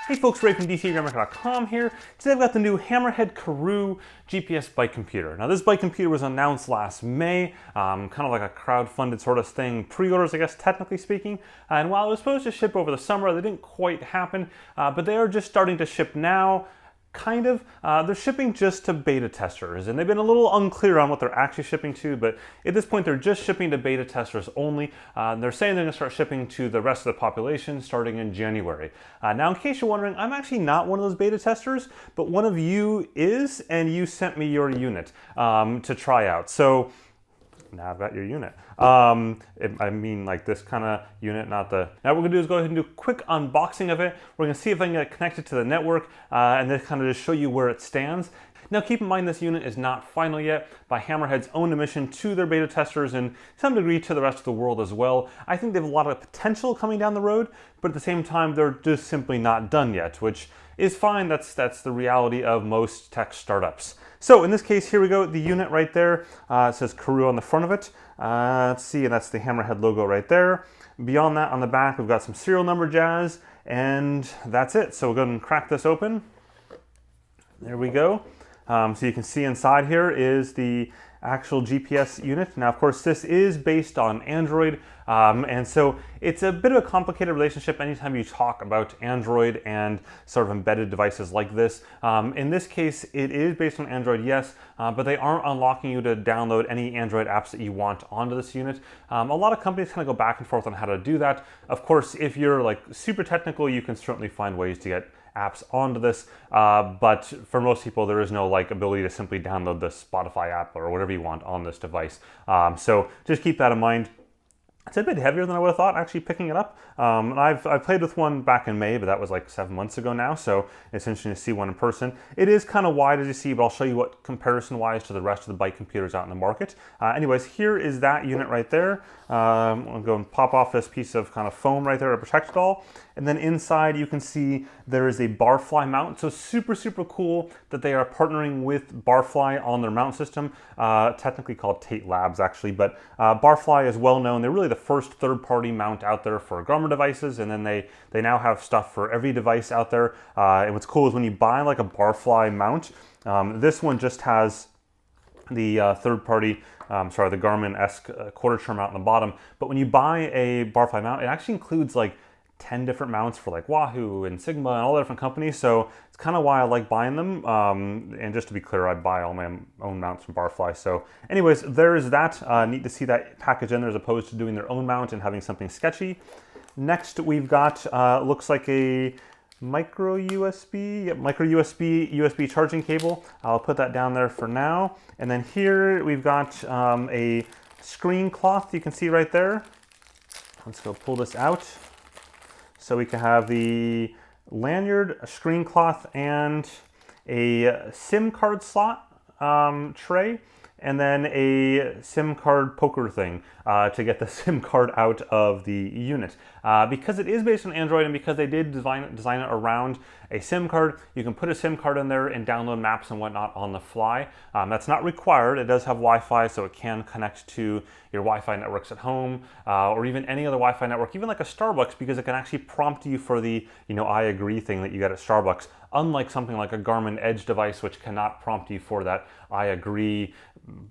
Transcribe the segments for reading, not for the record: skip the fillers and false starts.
Hey folks, Ray from DCGamer.com here. Today I've got the new Hammerhead Karoo GPS bike computer. Now this bike computer was announced last May, kind of like a crowd-funded sort of thing, pre-orders I guess technically speaking, and while it was supposed to ship over the summer, they didn't quite happen, but they are just starting to ship now. Kind of. They're shipping just to beta testers, and they've been a little unclear on what they're actually shipping to, but at this point they're just shipping to beta testers only. They're saying they're going to start shipping to the rest of the population starting in January. Now, in case you're wondering, I'm actually not one of those beta testers, but one of you is, and you sent me your unit to try out. So now I've got your unit. I mean like this kind of unit, not the... Now what we're gonna do is go ahead and do a quick unboxing of it. We're gonna see if I can get it connected to the network and then kind of just show you where it stands. Now keep in mind this unit is not final yet by Hammerhead's own admission to their beta testers and to some degree to the rest of the world as well. I think they have a lot of potential coming down the road, but at the same time they're just simply not done yet, which is fine. That's the reality of most tech startups. So in this case, here we go, the unit right there. It says Karoo on the front of it. Let's see, and that's the Hammerhead logo right there. Beyond that, on the back, we've got some serial number jazz, and that's it. So we'll go ahead and crack this open. There we go. So you can see inside here is the actual GPS unit. Now, of course, this is based on Android, and so it's a bit of a complicated relationship anytime you talk about Android and sort of embedded devices like this. In this case, it is based on Android, yes, but they aren't unlocking you to download any Android apps that you want onto this unit. A lot of companies kind of go back and forth on how to do that. Of course, if you're like super technical, you can certainly find ways to get apps onto this, but for most people there is no like ability to simply download the Spotify app or whatever you want on this device. So just keep that in mind. It's a bit heavier than I would have thought actually picking it up. And I've played with one back in May, but that was like 7 months ago now, so it's interesting to see one in person. It is kind of wide as you see, but I'll show you what comparison-wise to the rest of the bike computers out in the market. Anyways, here is that unit right there. I'll go and pop off this piece of kind of foam right there to protect it all. And then inside you can see there is a Barfly mount. So super, super cool that they are partnering with Barfly on their mount system, technically called Tate Labs actually, but Barfly is well known. They're really the first third-party mount out there for Garmin devices, and then they now have stuff for every device out there. And what's cool is when you buy like a Barfly mount, this one just has the third-party, the Garmin-esque quarter turn mount on the bottom. But when you buy a Barfly mount, it actually includes like 10 different mounts for like Wahoo and Sigma and all the different companies. So it's kind of why I like buying them. And just to be clear, I buy all my own mounts from Barfly. So anyways, there is that. Neat to see that package in there as opposed to doing their own mount and having something sketchy. Next, we've got, looks like a micro USB charging cable. I'll put that down there for now. And then here we've got a screen cloth you can see right there. Let's go pull this out. So we can have the lanyard, a screen cloth, and a SIM card slot tray, and then a SIM card poker thing to get the SIM card out of the unit. Because it is based on Android and because they did design it around a SIM card, you can put a SIM card in there and download maps and whatnot on the fly. That's not required. It does have Wi-Fi, so it can connect to your Wi-Fi networks at home or even any other Wi-Fi network, even like a Starbucks, because it can actually prompt you for the, I agree thing that you get at Starbucks, unlike something like a Garmin Edge device, which cannot prompt you for that I agree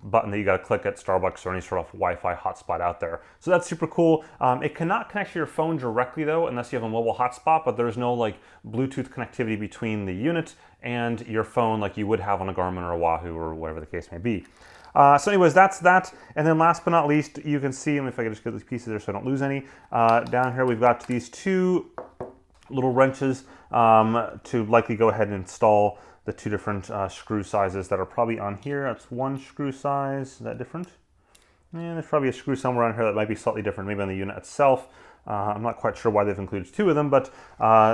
button that you got to click at Starbucks or any sort of Wi-Fi hotspot out there. So that's super cool. It cannot connect to your phone directly though, unless you have a mobile hotspot, but there's no like Bluetooth connectivity between the unit and your phone like you would have on a Garmin or a Wahoo or whatever the case may be. So anyways, that's that. And then last but not least, you can see, if I can just get these pieces there so I don't lose any, down here we've got these two little wrenches to likely go ahead and install the two different screw sizes that are probably on here. That's one screw size. Is that different? Yeah, there's probably a screw somewhere on here that might be slightly different, maybe on the unit itself. I'm not quite sure why they've included two of them, but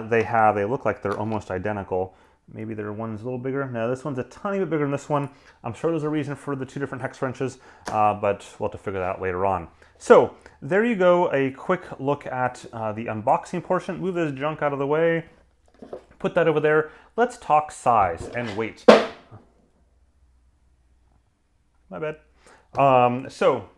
they look like they're almost identical. Maybe their one's a little bigger. No, this one's a tiny bit bigger than this one. I'm sure there's a reason for the two different hex wrenches, but we'll have to figure that out later on. So there you go, a quick look at the unboxing portion. Move this junk out of the way. Put that over there. Let's talk size and weight. My bad. So,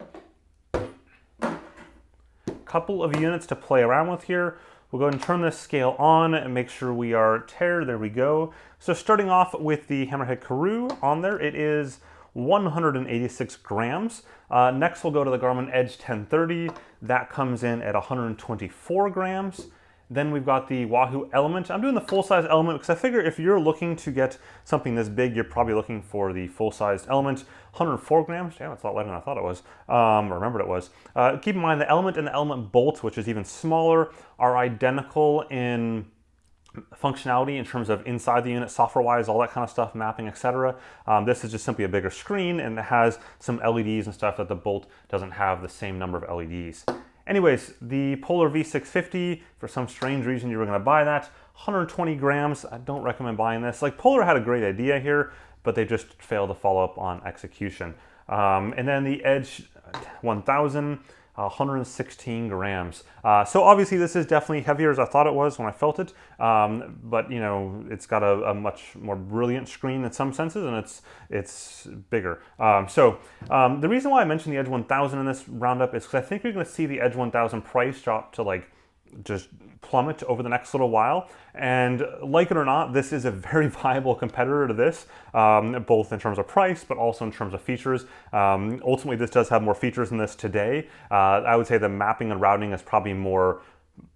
couple of units to play around with here. we'll go ahead and turn this scale on and make sure we are tare. There we go. So starting off with the Hammerhead Karoo on there, it is 186 grams. Next we'll go to the Garmin Edge 1030. That comes in at 124 grams. Then we've got the Wahoo Element. I'm doing the full-size Element because I figure if you're looking to get something this big, you're probably looking for the full-sized Element. 104 grams, damn, it's a lot lighter than I thought it was, or remembered it was. Keep in mind the Element and the Element Bolt, which is even smaller, are identical in functionality in terms of inside the unit, software-wise, all that kind of stuff, mapping, etc. This is just simply a bigger screen, and it has some LEDs and stuff that the Bolt doesn't have the same number of LEDs. Anyways, the Polar V650, for some strange reason you were going to buy that, 120 grams. I don't recommend buying this. Like, Polar had a great idea here, but they just failed to follow up on execution. And then the Edge 1000, 116 grams. So obviously this is definitely heavier as I thought it was when I felt it, but you know, it's got a much more brilliant screen in some senses, and it's bigger. The reason why I mentioned the Edge 1000 in this roundup is because I think you're going to see the Edge 1000 price drop to like just plummet over the next little while, and like it or not, this is a very viable competitor to this, both in terms of price but also in terms of features. Ultimately this does have more features than this today. I would say the mapping and routing is probably more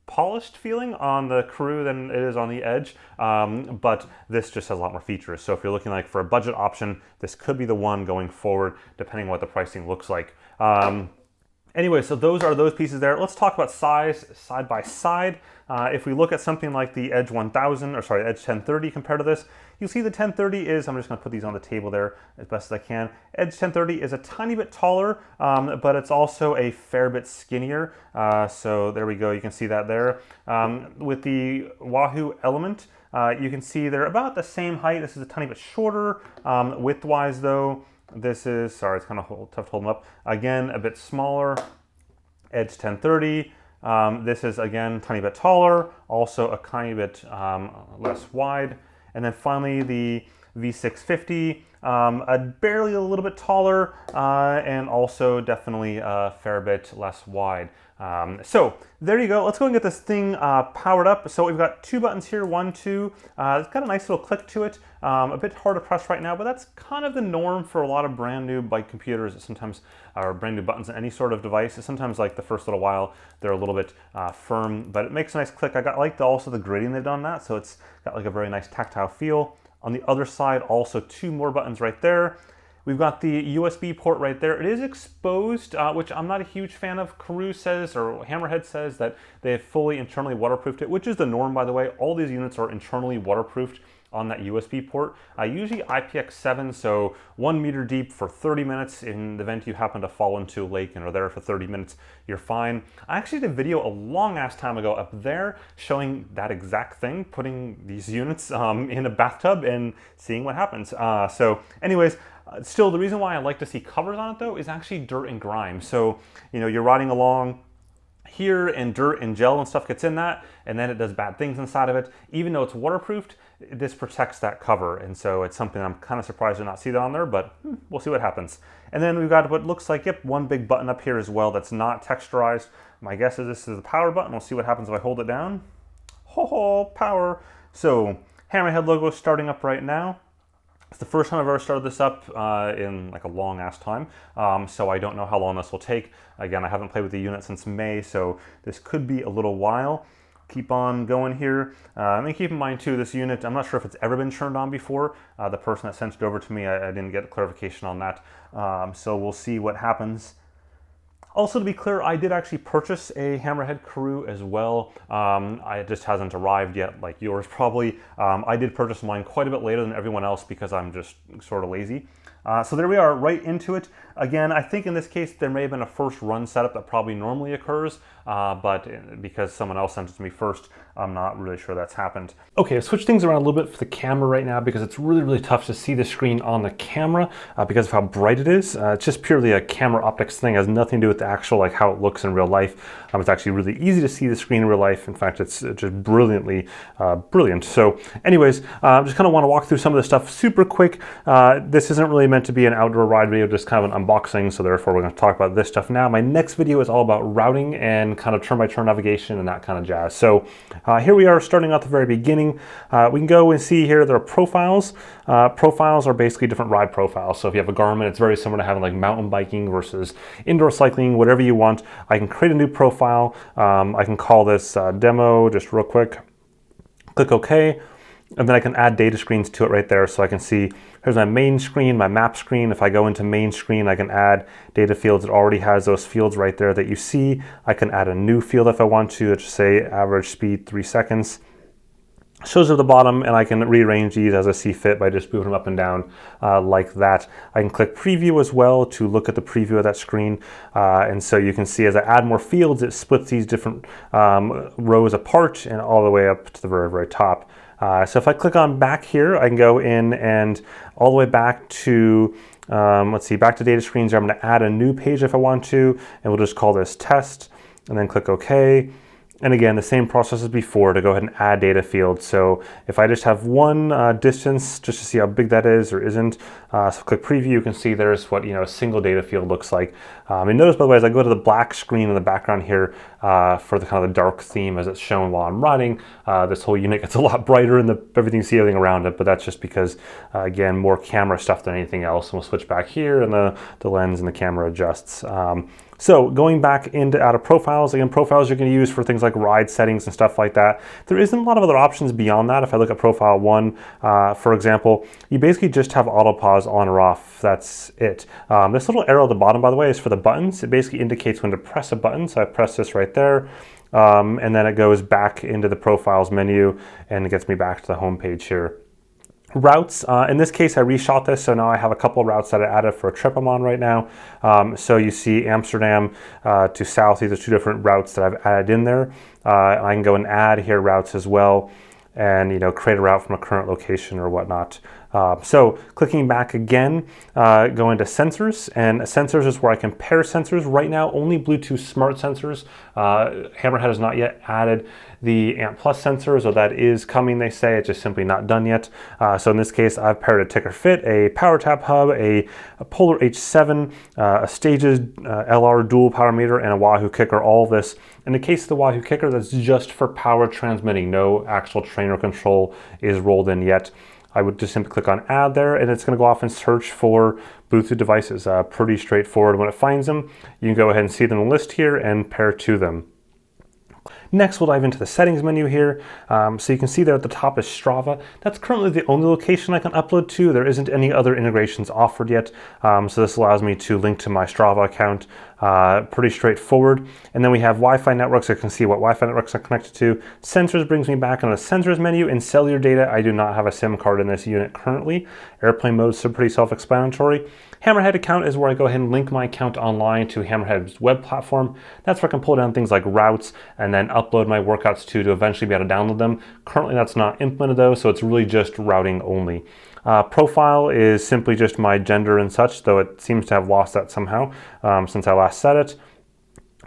polished feeling on the Karoo than it is on the Edge, but this just has a lot more features. So if you're looking like for a budget option, this could be the one going forward depending on what the pricing looks like. Anyway, so those are those pieces there. Let's talk about size side by side. If we look at something like the Edge 1000, or sorry, Edge 1030 compared to this, you'll see the 1030 is, I'm just going to put these on the table there as best as I can. Edge 1030 is a tiny bit taller, but it's also a fair bit skinnier. So there we go, you can see that there. With the Wahoo Element, you can see they're about the same height. This is a tiny bit shorter. Width-wise though, this is, sorry, it's kind of tough to hold them up. Again, a bit smaller. Edge 1030. This is, again, tiny bit taller, also a tiny bit less wide. And then finally the V650, barely a little bit taller, and also definitely a fair bit less wide. So there you go. Let's go and get this thing powered up. So we've got two buttons here, 1, 2. It's got a nice little click to it. A bit hard to press right now, but that's kind of the norm for a lot of brand new bike computers. Sometimes, or brand new buttons in any sort of device. Sometimes, like the first little while, they're a little bit firm, but it makes a nice click. I like also the grading they've done that, so it's got like a very nice tactile feel. On the other side, also two more buttons right there. We've got the USB port right there. It is exposed, which I'm not a huge fan of. Karoo says, or Hammerhead says, that they have fully internally waterproofed it, which is the norm, by the way. All these units are internally waterproofed on that USB port. Usually IPX7, so 1 meter deep for 30 minutes. In the event you happen to fall into a lake and are there for 30 minutes, you're fine. I actually did a video a long ass time ago up there showing that exact thing, putting these units in a bathtub and seeing what happens. So anyways, still, the reason why I like to see covers on it though is actually dirt and grime. So, you know, you're riding along here and dirt and gel and stuff gets in that, and then it does bad things inside of it. Even though it's waterproofed, this protects that cover, and so it's something I'm kind of surprised to not see that on there, but we'll see what happens. And then we've got what looks like, yep, one big button up here as well that's not texturized. My guess is this is the power button. We'll see what happens if I hold it down. Ho, power. So Hammerhead logo starting up right now. It's the first time I've ever started this up in like a long ass time, so I don't know how long this will take. Again, I haven't played with the unit since May, so this could be a little while. Keep on going here. And keep in mind too, this unit, I'm not sure if it's ever been turned on before. The person that sent it over to me, I didn't get clarification on that. So we'll see what happens. Also, to be clear, I did actually purchase a Hammerhead Karoo as well. It just hasn't arrived yet, like yours probably. I did purchase mine quite a bit later than everyone else because I'm just sort of lazy. So there we are, right into it. Again, I think in this case there may have been a first run setup that probably normally occurs, but because someone else sent it to me first, I'm not really sure that's happened. Okay, I've switched things around a little bit for the camera right now because it's really tough to see the screen on the camera because of how bright it is. It's just purely a camera optics thing. It has nothing to do with the actual like how it looks in real life. It's actually really easy to see the screen in real life. In fact, it's just brilliantly brilliant. So anyways, just kind of want to walk through some of the stuff super quick. This isn't really really meant to be an outdoor ride video, just kind of an unboxing, so therefore we're going to talk about this stuff now. My next video is all about routing and kind of turn-by-turn navigation and that kind of jazz. So here we are starting at the very beginning. We can go and see here there are profiles. Profiles are basically different ride profiles. So if you have a Garmin, it's very similar to having like mountain biking versus indoor cycling, whatever you want. I can create a new profile. I can call this demo just real quick. Click OK. And then I can add data screens to it right there, so I can see here's my main screen, my map screen. If I go into main screen, I can add data fields. It already has those fields right there that you see. I can add a new field if I want to. Let's just say average speed 3 seconds. Shows at the bottom, and I can rearrange these as I see fit by just moving them up and down like that. I can click preview as well to look at the preview of that screen. And so you can see as I add more fields, it splits these different rows apart and all the way up to the very, very top. So if I click on back here, I can go in and all the way back to, let's see, back to data screens. I'm going to add a new page if I want to, and we'll just call this test, and then click OK. And again, the same process as before to go ahead and add data fields. So if I just have one distance, just to see how big that is or isn't, so click preview, you can see there's what a single data field looks like. And notice, by the way, as I go to the black screen in the background here for the kind of the dark theme as it's shown while I'm riding, this whole unit gets a lot brighter and everything you see everything around it. But that's just because, again, more camera stuff than anything else. And we'll switch back here, and the lens and the camera adjusts. So going back into out of profiles, again, profiles you're going to use for things like ride settings and stuff like that. There isn't a lot of other options beyond that. If I look at profile 1, for example, you basically just have auto pause on or off. That's it. This little arrow at the bottom, by the way, is for the buttons. It basically indicates when to press a button. So I press this right there. And then it goes back into the profiles menu and it gets me back to the home page here. Routes, in this case I reshot this, so now I have a couple of routes that I added for a trip I'm on right now. So you see Amsterdam to South, these are 2 different routes that I've added in there. I can go and add here routes as well, and create a route from a current location or whatnot. So clicking back again, go into sensors, and sensors is where I can pair sensors. Right now, only Bluetooth smart sensors. Hammerhead has not yet added the ANT Plus sensor, so that is coming, they say. It's just simply not done yet. So in this case, I've paired a Ticker Fit, a PowerTap hub, a Polar H7, a Stages LR dual power meter, and a Wahoo Kicker, all of this. In the case of the Wahoo Kicker, that's just for power transmitting. No actual trainer control is rolled in yet. I would just simply click on add there, and it's going to go off and search for Bluetooth devices. Pretty straightforward. When it finds them, you can go ahead and see them in the list here and pair to them. Next, we'll dive into the settings menu here. So you can see there at the top is Strava. That's currently the only location I can upload to. There isn't any other integrations offered yet. So this allows me to link to my Strava account. Pretty straightforward. And then we have Wi-Fi networks. I can see what Wi-Fi networks are connected to. Sensors brings me back on the sensors menu. In cellular data, I do not have a SIM card in this unit currently. Airplane mode is pretty self-explanatory. Hammerhead account is where I go ahead and link my account online to Hammerhead's web platform. That's where I can pull down things like routes and then upload my workouts to eventually be able to download them. Currently that's not implemented though, so it's really just routing only. Profile is simply just my gender and such, though it seems to have lost that somehow since I last set it.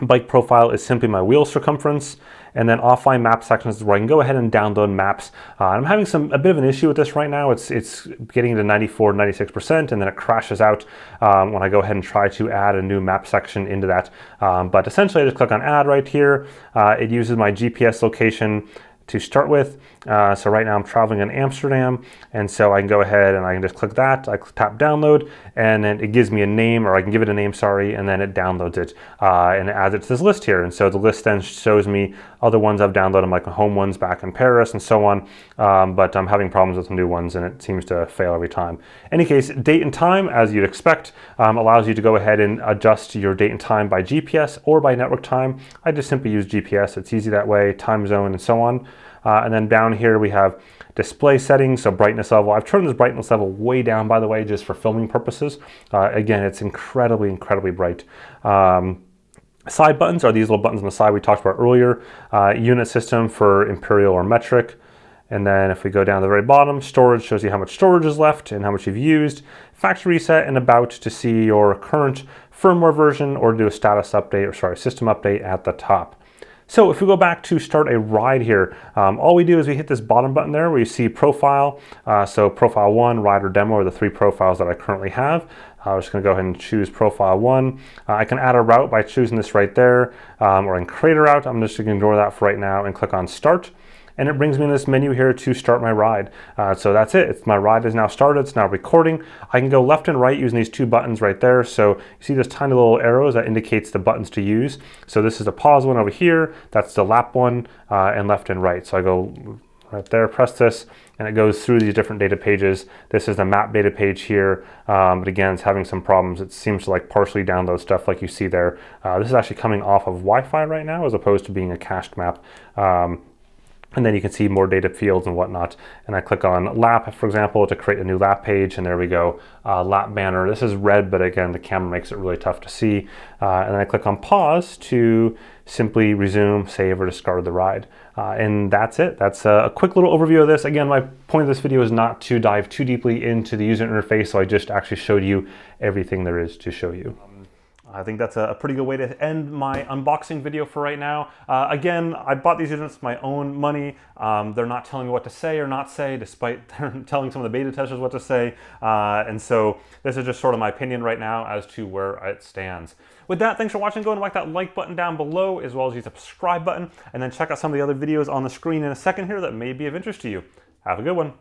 Bike profile is simply my wheel circumference. And then offline map sections is where I can go ahead and download maps. I'm having a bit of an issue with this right now. It's getting to 94, 96%, and then it crashes out when I go ahead and try to add a new map section into that. But essentially I just click on add right here. It uses my GPS location to start with. So right now I'm traveling in Amsterdam, and so I can go ahead and I can just click that. I tap download, and then it gives me a name, or I can give it a name, sorry, and then it downloads it and it adds it to this list here. And so the list then shows me other ones I've downloaded, like my home ones back in Paris and so on. But I'm having problems with the new ones, and it seems to fail every time. In any case, date and time, as you'd expect, allows you to go ahead and adjust your date and time by GPS or by network time. I just simply use GPS. It's easy that way, time zone and so on. And then down here we have display settings, so brightness level. I've turned this brightness level way down, by the way, just for filming purposes. Again, it's incredibly, incredibly bright. Side buttons are these little buttons on the side we talked about earlier. Unit system for imperial or metric. And then if we go down to the very bottom, storage shows you how much storage is left and how much you've used. Factory reset and about to see your current firmware version or do a status update, or sorry, system update at the top. So if we go back to start a ride here, all we do is we hit this bottom button there where you see profile. So profile 1, ride or demo are the 3 profiles that I currently have. I'm just going to go ahead and choose profile 1. I can add a route by choosing this right there, or I can create a route. I'm just going to ignore that for right now and click on start. And it brings me in this menu here to start my ride. So that's it. My ride is now started. It's now recording. I can go left and right using these 2 buttons right there. So you see those tiny little arrows that indicates the buttons to use. So this is the pause one over here. That's the lap one, and left and right. So I go right there, press this, and it goes through these different data pages. This is the map data page here, but again, it's having some problems. It seems to like partially download stuff like you see there. This is actually coming off of Wi-Fi right now as opposed to being a cached map. And then you can see more data fields and whatnot. And I click on lap, for example, to create a new lap page. And there we go, lap banner. This is red, but again, the camera makes it really tough to see. And then I click on pause to simply resume, save, or discard the ride. And that's it. That's a quick little overview of this. Again, my point of this video is not to dive too deeply into the user interface, so I just actually showed you everything there is to show you. I think that's a pretty good way to end my unboxing video for right now. Again, I bought these units with my own money. They're not telling me what to say or not say, despite telling some of the beta testers what to say. And so this is just sort of my opinion right now as to where it stands. With that, thanks for watching. Go and whack that like button down below, as well as use the subscribe button, and then check out some of the other videos on the screen in a second here that may be of interest to you. Have a good one.